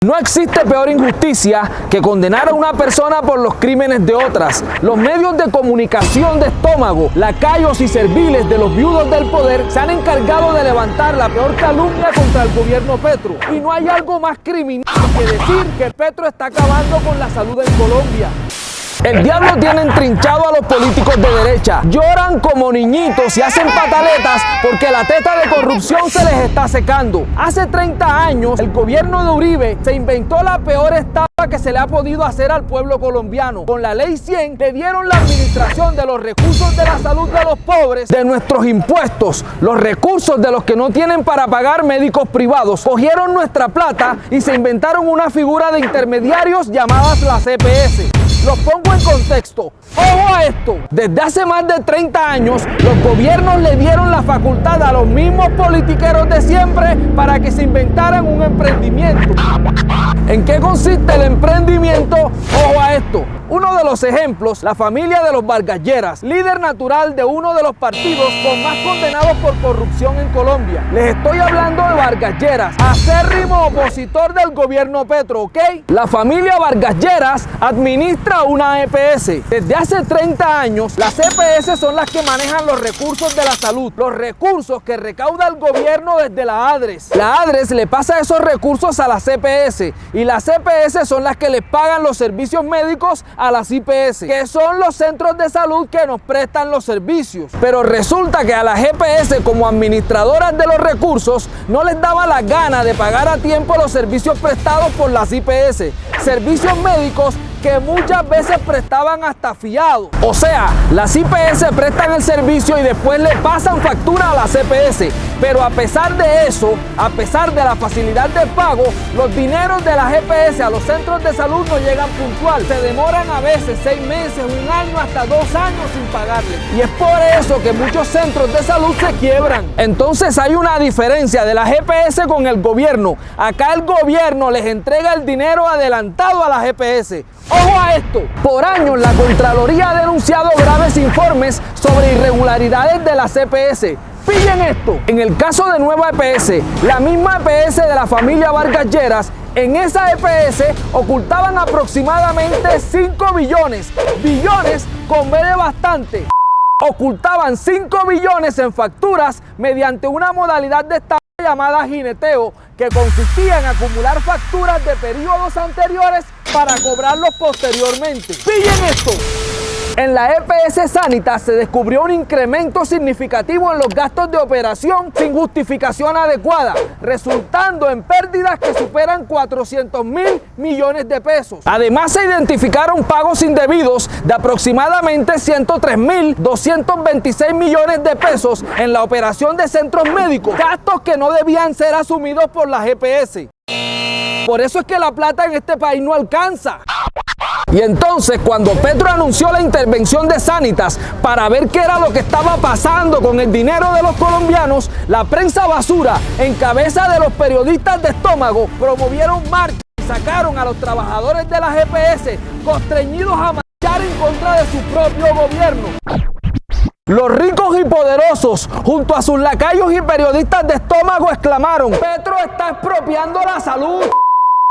No existe peor injusticia que condenar a una persona por los crímenes de otras. Los medios de comunicación de estómago, lacayos y serviles de los viudos del poder se han encargado de levantar la peor calumnia contra el gobierno Petro. Y no hay algo más criminal que decir que Petro está acabando con la salud en Colombia. El diablo tiene entrinchado a los políticos de derecha. Lloran como niñitos y hacen pataletas porque la teta de corrupción se les está secando. Hace 30 años, el gobierno de Uribe se inventó la peor estafa que se le ha podido hacer al pueblo colombiano. Con la Ley 100 le dieron la administración de los recursos de la salud de los pobres, de nuestros impuestos, los recursos de los que no tienen para pagar médicos privados. Cogieron nuestra plata y se inventaron una figura de intermediarios llamadas las EPS. Los pongo en contexto. ¡Ojo a esto! Desde hace más de 30 años, los gobiernos le dieron la facultad a los mismos politiqueros de siempre para que se inventaran un emprendimiento. ¿En qué consiste el emprendimiento? ¡Ojo a esto! Uno de los ejemplos, la familia de los Vargas Lleras, líder natural de uno de los partidos con más condenados por corrupción en Colombia. Les estoy hablando de Vargas Lleras, acérrimo opositor del gobierno Petro, ¿ok? La familia Vargas Lleras administra una EPS. Desde hace 30 años, las EPS son las que manejan los recursos de la salud, los recursos que recauda el gobierno desde la ADRES. La ADRES le pasa esos recursos a las EPS y las EPS son las que les pagan los servicios médicos a las IPS, que son los centros de salud que nos prestan los servicios. Pero resulta que a las EPS, como administradoras de los recursos, no les daba la gana de pagar a tiempo los servicios prestados por las IPS, servicios médicos que muchas veces prestaban hasta fiados. O sea, las IPS prestan el servicio y después le pasan factura a las EPS. Pero a pesar de eso, a pesar de la facilidad de pago, los dineros de las EPS a los centros de salud no llegan puntual. Se demoran a veces 6 meses, 1 año, hasta 2 años sin pagarle. Y es por eso que muchos centros de salud se quiebran. Entonces hay una diferencia de las EPS con el gobierno. Acá el gobierno les entrega el dinero adelantado a las EPS. ¡Ojo a esto! Por años la Contraloría ha denunciado graves informes sobre irregularidades de las EPS. Pillen esto. En el caso de Nueva EPS, la misma EPS de la familia Vargas Lleras, en esa EPS ocultaban aproximadamente 5 billones. Billones con B de bastante. Ocultaban 5 billones en facturas mediante una modalidad de estafa llamada jineteo, que consistía en acumular facturas de periodos anteriores para cobrarlos posteriormente. ¡Pillen esto! En la EPS Sanitas se descubrió un incremento significativo en los gastos de operación sin justificación adecuada, resultando en pérdidas que superan 400.000 millones de pesos. Además, se identificaron pagos indebidos de aproximadamente 103.226 millones de pesos en la operación de centros médicos, gastos que no debían ser asumidos por las EPS. Por eso es que la plata en este país no alcanza. Y entonces, cuando Petro anunció la intervención de Sanitas para ver qué era lo que estaba pasando con el dinero de los colombianos, la prensa basura, en cabeza de los periodistas de estómago, promovieron marchas y sacaron a los trabajadores de las EPS constreñidos a marchar en contra de su propio gobierno. Los ricos y poderosos, junto a sus lacayos y periodistas de estómago, exclamaron: Petro está expropiando la salud.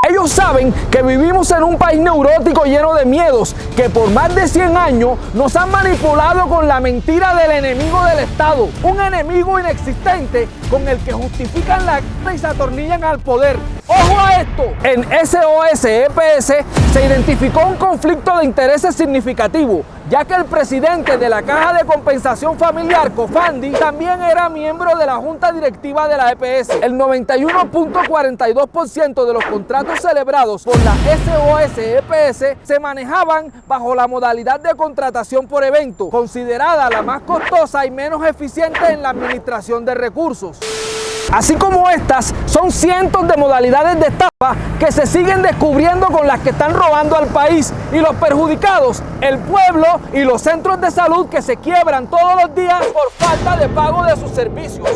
Ellos saben que vivimos en un país neurótico lleno de miedos, que por más de 100 años nos han manipulado con la mentira del enemigo del Estado, un enemigo inexistente con el que justifican la guerra y se atornillan al poder. ¡Ojo a esto! En SOS EPS se identificó un conflicto de intereses significativo, ya que el presidente de la Caja de Compensación Familiar, COFANDI, también era miembro de la Junta Directiva de la EPS. El 91.42% de los contratos celebrados por la SOS EPS se manejaban bajo la modalidad de contratación por evento, considerada la más costosa y menos eficiente en la administración de recursos. Así como estas, son cientos de modalidades de estafa que se siguen descubriendo con las que están robando al país, y los perjudicados, el pueblo y los centros de salud que se quiebran todos los días por falta de pago de sus servicios.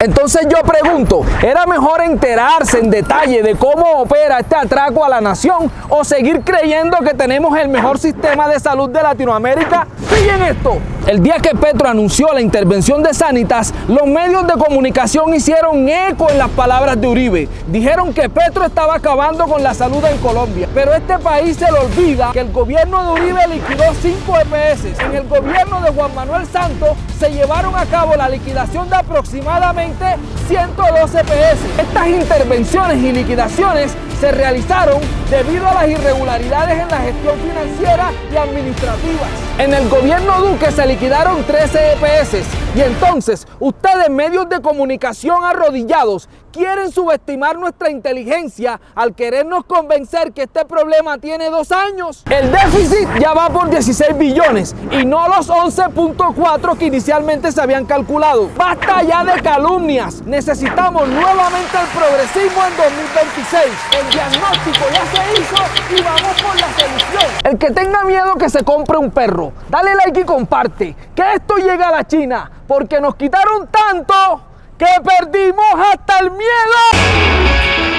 Entonces yo pregunto, ¿era mejor enterarse en detalle de cómo opera este atraco a la nación o seguir creyendo que tenemos el mejor sistema de salud de Latinoamérica? Pillen esto, El día que Petro anunció la intervención de Sanitas, los medios de comunicación hicieron eco en las palabras de Uribe. Dijeron que Petro estaba acabando con la salud en Colombia. Pero este país se le olvida que el gobierno de Uribe liquidó 5 EPS. En el gobierno de Juan Manuel Santos se llevaron a cabo la liquidación de aproximadamente 112 EPS. Estas intervenciones y liquidaciones se realizaron debido a las irregularidades en la gestión financiera y administrativas. En el gobierno Duque se liquidaron 13 EPS y entonces ustedes, medios de comunicación arrodillados, quieren subestimar nuestra inteligencia al querernos convencer que este problema tiene 2 años. El déficit ya va por 16 billones y no los 11.4 que inicialmente se habían calculado. Basta ya de calumnias. Necesitamos nuevamente el progresismo en 2026. El diagnóstico ya se hizo y vamos por la solución. El que tenga miedo que se compre un perro. Dale like y comparte. Que esto llegue a la China porque nos quitaron tanto que perdimos hasta el miedo.